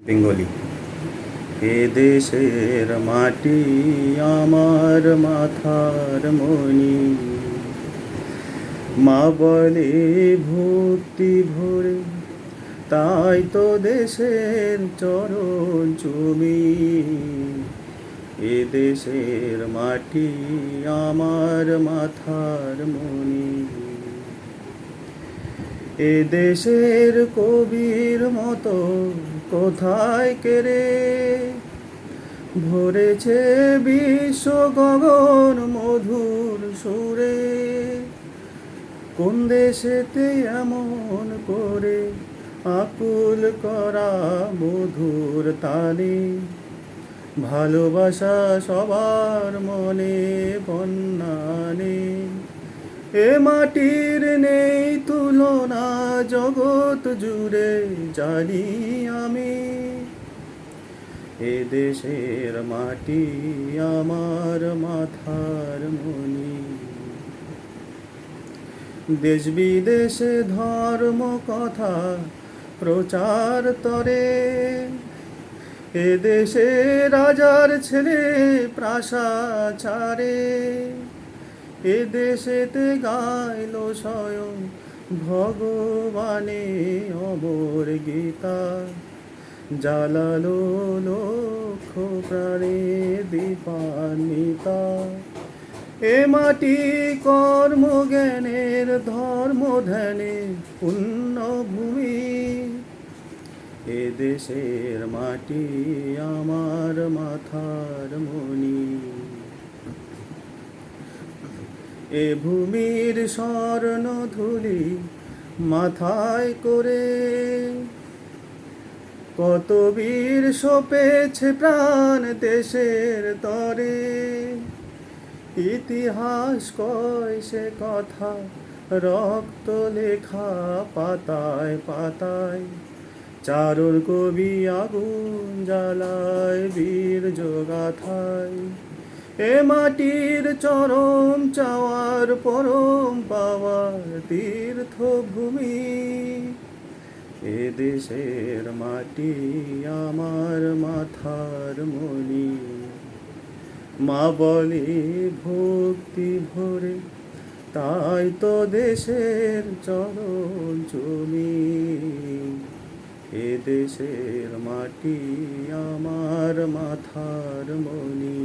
Bengali. এ দেশের মাটি আমার মাথার মণি, মা বলে ভক্তি ভরে, তাই তো দেশের চরণ চুমি। এ দেশের মাটি আমার মাথার মণি। এ দেশের কবির মতো কোথায় কেড়ে ভরেছে বিশ্ব গগন মধুর সুরে। কোন দেশেতে এমন করে আকুল করা মধুর তালে, ভালোবাসা সবার মনে বন্যানে। এ মাটির নেই তুলনা জগৎ জুড়ে জানি আমি। এ দেশের মাটি আমার মাথার মণি। দেশ বিদেশে ধর্ম কথা প্রচার তরে, এ দেশে রাজার ছেলে প্রাসাচারে। এ দেশেতে গাইল স্বয়ং ভগবানে অমর গীতা, জ্বালালো লক্ষ প্রাণে দীপান্বিতা। এ মাটি কর্ম জ্ঞানের ধর্ম ধ্যানে পুণ্যভূমি। এ দেশের মাটি আমার মাথার মণি। এ ভূমির স্বর্ণ ধুলি মাথায় করে, কত বীর সপেছে প্রাণ দেশের তরে। ইতিহাস কয় সে কথা রক্ত লেখা পাতায় পাতায়, চারুর কবি আগুন জ্বালায় বীর যোগাথায়। এ মাটির চরম চাওয়ার পরম পাওয়ার তীর্থভূমি। এ দেশের মাটি আমার মাথার মণি। মা বলে ভক্তি ভরে, তাই তো দেশের চরণ চুমি। এ দেশের মাটি আমার মাথার মণি।